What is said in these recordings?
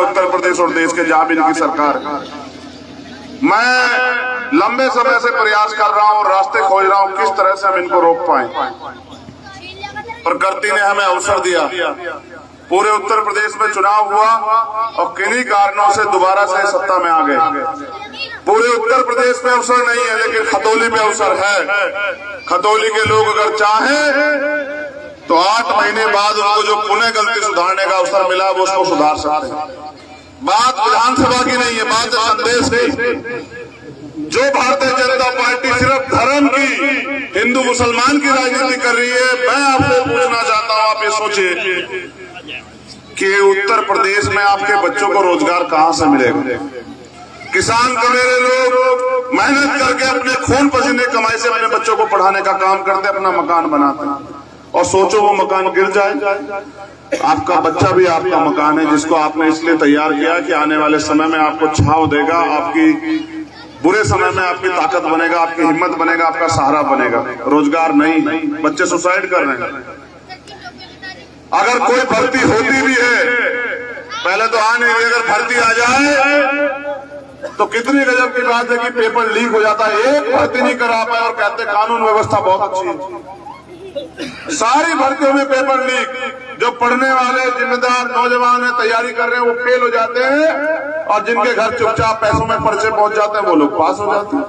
उत्तर प्रदेश और देश के जहां भी इनकी सरकार है। मैं लंबे समय से प्रयास कर रहा हूं, रास्ते खोज रहा हूं किस तरह से हम इनको रोक पाए। प्रकृति ने हमें अवसर दिया, पूरे उत्तर प्रदेश में चुनाव हुआ और किन्हीं कारणों से दोबारा से सत्ता में आ गए। पूरे उत्तर प्रदेश में अवसर नहीं है, लेकिन खतौली में अवसर है। खतौली के लोग अगर चाहें तो 8 महीने बाद उनको जो पुनः गलती सुधारने का अवसर मिला वो उसको सुधार सकते हैं। बात विधानसभा की नहीं है, बात है संदेश की। जो भारतीय जनता पार्टी सिर्फ धर्म की, हिंदू मुसलमान की राजनीति कर रही है, मैं आपसे पूछना चाहता हूं, आप ये सोचिए कि उत्तर प्रदेश में आपके बच्चों को रोजगार कहां से मिलेगा। किसान कमेरे लोग मेहनत करके अपने खून पसीने कमाई से अपने बच्चों को पढ़ाने का काम करते, अपना मकान बनाते हैं, और सोचो वो मकान गिर जाए। आपका बच्चा भी आपका मकान है, जिसको आपने इसलिए तैयार किया कि आने वाले समय में आपको छांव देगा, आपकी बुरे समय में आपकी ताकत बनेगा, आपकी हिम्मत बनेगा, आपका सहारा बनेगा। रोजगार नहीं, बच्चे सुसाइड कर रहे हैं। अगर कोई भर्ती होती भी है, पहले तो आ नहीं, अगर भर्ती आ जाए तो कितनी गजब की बात है कि पेपर लीक हो जाता है, एक भर्ती नहीं करा पाए और कहते कानून व्यवस्था बहुत अच्छी है। सारी भर्तियों में पेपर लीक। जो पढ़ने वाले जिम्मेदार नौजवान है, तैयारी कर रहे हैं, वो फेल हो जाते हैं, और जिनके घर चुपचाप पैसों में पर्चे पहुंच जाते हैं वो लोग पास हो जाते हैं।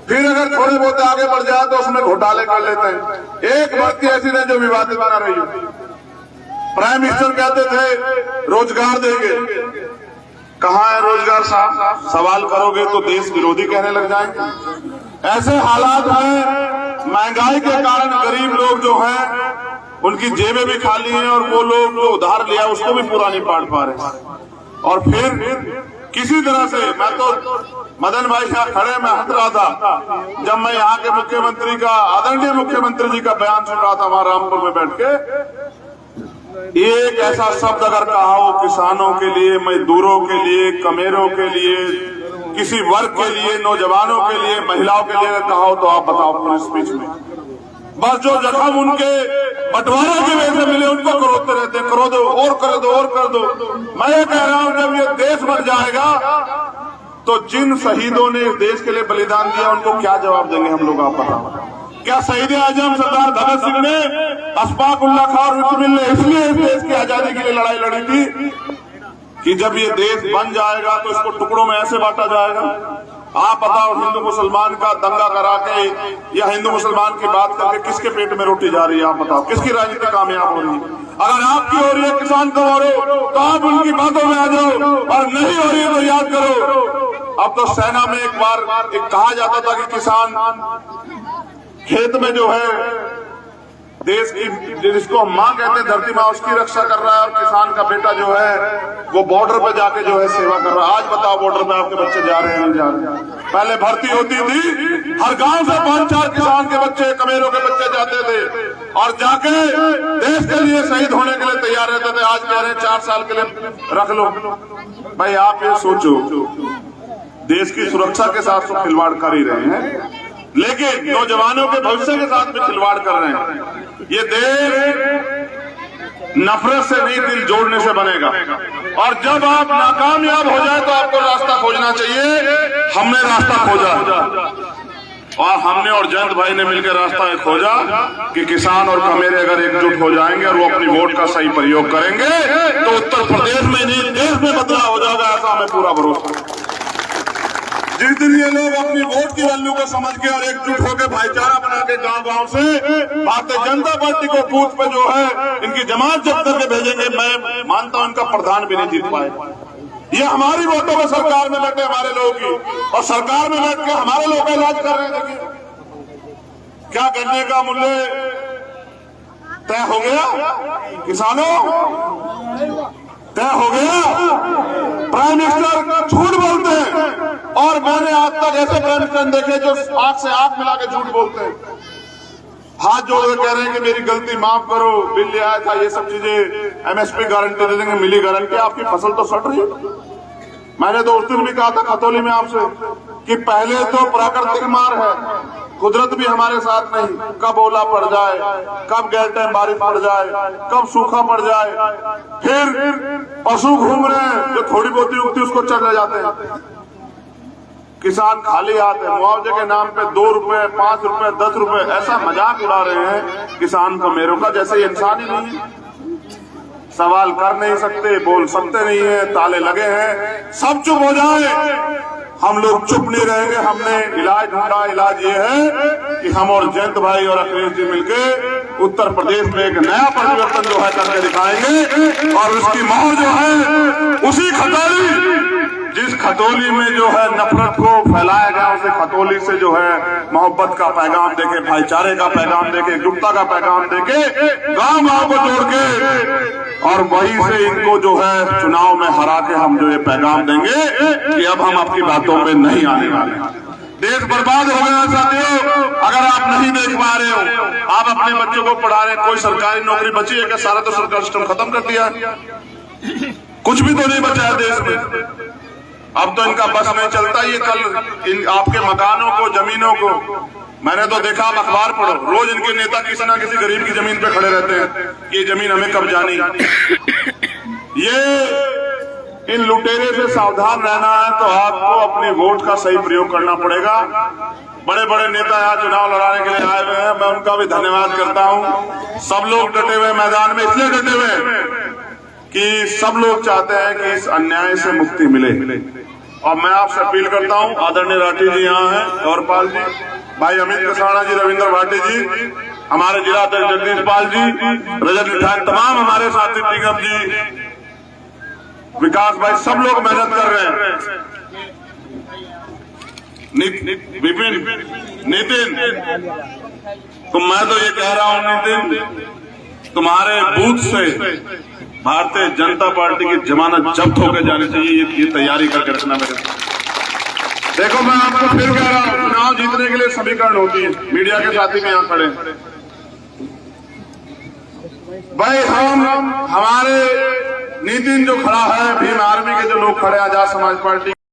फिर अगर थोड़े बहुत आगे बढ़ जाए तो उसमें घोटाले कर लेते हैं। एक भर्ती ऐसी नहीं जो विवादित बना रही हो। प्राइम मिनिस्टर कहते थे रोजगार देंगे, कहाँ है रोजगार साहब? सवाल करोगे तो देश विरोधी कहने लग जाएंगे। ऐसे हालात में महंगाई के कारण गरीब लोग जो हैं उनकी जेबें भी खाली हैं, और वो लोग जो उधार लिया उसको भी पूरा नहीं पाट पा रहे। और फिर किसी तरह से, मैं तो मदन भाई यहाँ खड़े मैं हंस रहा था जब मैं यहाँ के मुख्यमंत्री का, आदरणीय मुख्यमंत्री जी का बयान सुन रहा था वहां रामपुर में बैठ के। एक ऐसा शब्द अगर कहा हो किसानों के लिए, मजदूरों के लिए, कमेरों के लिए, किसी वर्ग के लिए, नौजवानों के लिए, महिलाओं के लिए अगर कहा हो तो आप बताओ अपने स्पीच में। बस जो जख्म उनके बंटवारा की वजह से मिले उनको करोते रहते, करो दो और कर दो और कर दो। मैं ये कह रहा हूं जब ये देश बन जाएगा तो जिन शहीदों ने इस देश के लिए बलिदान दिया उनको क्या जवाब देंगे हम लोग, आप बताओ। क्या शहीद आजम सरदार भगत सिंह ने, अशफाक उल्लाह खां और रुकमिल ने इसलिए इस देश की आजादी के लिए लड़ाई लड़ी थी कि जब ये देश बन जाएगा तो इसको टुकड़ों में ऐसे बांटा जाएगा। आप बताओ, हिंदू मुसलमान का दंगा करा के या हिंदू मुसलमान की बात करके किसके पेट में रोटी जा रही है? आप बताओ, किसकी राजनीति कामयाब हो रही है? अगर आपकी हो रही है किसान को हो रही हो तो आप उनकी बातों में आ जाओ, और नहीं हो रही है तो याद करो अब तो सेना में एक बार एक कहा जाता था कि किसान खेत में जो है देश की, जिसको माँ कहते हैं धरती माँ, उसकी रक्षा कर रहा है, और किसान का बेटा जो है वो बॉर्डर पे जाके जो है सेवा कर रहा है। आज बताओ बॉर्डर पे आपके बच्चे जा रहे हैं नहीं जा रहे? पहले भर्ती होती थी, हर गांव से 5-4 किसान के बच्चे, कमेरों के बच्चे जाते थे और जाके देश के लिए शहीद होने के लिए तैयार रहते थे। आज कह रहे हैं 4 साल के लिए रख लो। भाई आप ये सोचो, देश की सुरक्षा के साथ तो खिलवाड़ कर ही रहे हैं, लेकिन नौजवानों के भविष्य के साथ भी खिलवाड़ कर रहे हैं। ये देश नफरत से नहीं, दिल जोड़ने से बनेगा। और जब आप नाकामयाब हो जाए तो आपको रास्ता खोजना चाहिए। हमने रास्ता खोजा, और हमने और जयंत भाई ने मिलकर रास्ता खोजा कि किसान और कमेरे अगर एकजुट हो जाएंगे और वो अपनी वोट का सही प्रयोग करेंगे तो उत्तर प्रदेश में नहीं देश में बदलाव हो जाएगा, ऐसा हमें पूरा भरोसा है। जिस दिन ये लोग अपनी वोट की वैल्यू को समझ के और एकजुट होकर भाईचारा बना के गांव-गांव से भारतीय जनता पार्टी को बूथ पे जो है इनकी जमात जब करके भेजेंगे, मैं मानता हूं इनका प्रधान भी नहीं जीत पाएगा। ये हमारी वोटों में सरकार में बैठे हमारे लोगों की, और सरकार में बैठ के हमारे लोग का इलाज कर रहे हैं। देखिए क्या गन्ने का मूल्य तय हो गया, किसानों तय हो गया। प्राइम मिनिस्टर झूठ बोलते हैं, और मैंने आज तक ऐसे प्राइम मिनिस्टर देखे जो आंख से आंख मिला के झूठ बोलते हैं, हाथ जोड़ के कह रहे हैं कि मेरी गलती माफ करो, बिल ले आया था, ये सब चीजें, एमएसपी गारंटी दे देंगे, मिली गारंटी। आपकी फसल तो सड़ रही है। मैंने तो उस दिन भी कहा था खतौली में आपसे कि पहले तो प्राकृतिक मार है, कुदरत भी हमारे साथ नहीं, कब ओला पड़ जाए, कब गैर टाइम बारिश पड़ जाए, कब सूखा पड़ जाए, फिर पशु घूम रहे हैं जो थोड़ी बहुत उगती उसको चढ़ ले जाते हैं। किसान खाली हाथ है, मुआवजे के नाम पे 2 रुपए 5 रुपए 10 रुपए ऐसा मजाक उड़ा रहे हैं किसान का मेरों का, जैसे इंसान ही नहीं है। सवाल कर नहीं सकते, बोल सकते नहीं है, ताले लगे हैं, सब चुप हो जाए। हम लोग चुप नहीं रहेंगे। हमने इलाज ढूंढा, इलाज ये है कि हम और जयंत भाई और अखिलेश जी मिलके उत्तर प्रदेश में एक नया परिवर्तन जो है करके दिखाएंगे, और उसकी मोहर जो है उसी खतौली, जिस खतौली में जो है नफरत को फैलाया गया, उसे खतौली से जो है मोहब्बत का पैगाम देके, भाईचारे का पैगाम देके, एकजुटता का पैगाम देके, गांव गांव को जोड़ के, और वहीं से इनको जो है चुनाव में हरा के हम जो ये पैगाम देंगे कि अब हम आपकी बातों में नहीं आने वाले। देश बर्बाद हो गया साथियों। अगर आप नहीं देख पा रहे हो, आप अपने बच्चों को पढ़ा रहे हैं, कोई सरकारी नौकरी बची है क्या? सारा तो सरकारी सिस्टम खत्म कर दिया, कुछ भी तो नहीं बचा है देश में। अब तो इनका बस नहीं चलता। ये कल आपके मकानों को, जमीनों को, मैंने तो देखा, आप अखबार पढ़ो, रोज इनके नेता किसी ना किसी गरीब की जमीन पे खड़े रहते हैं कि ये जमीन हमें कब जानी। ये इन लुटेरे से सावधान रहना है तो आपको अपने वोट का सही प्रयोग करना पड़ेगा। बड़े बड़े नेता यहाँ चुनाव लड़ाने के लिए आए हुए हैं, मैं उनका भी धन्यवाद करता हूँ। सब लोग डटे हुए मैदान में, इसलिए डटे हुए कि सब लोग चाहते हैं कि इस अन्याय से मुक्ति मिले। और मैं आपसे अपील करता हूँ, आदरणीय राठी जी यहाँ हैं, गौरपाल जी, भाई अमित कसाना जी, रविंद्र भाटी जी, हमारे जिला अध्यक्ष जगदीश पाल जी, रजत निठान, तमाम हमारे साथी निगम जी, विकास भाई, सब लोग मेहनत कर रहे हैं। विपिन, नितिन, तो मैं तो ये कह रहा हूँ नितिन, तुम्हारे बूथ से भारतीय जनता पार्टी की जमानत जब्त होकर जानी चाहिए। ये तैयारी करके रखना मेरे। देखो, मैं आपको फिर कह रहा हूँ, चुनाव जीतने के लिए समीकरण होती है। मीडिया के साथी भी यहाँ खड़े, भाई हमारे नितिन जो खड़ा है, भीम आर्मी के जो लोग खड़े, आजाद समाज पार्टी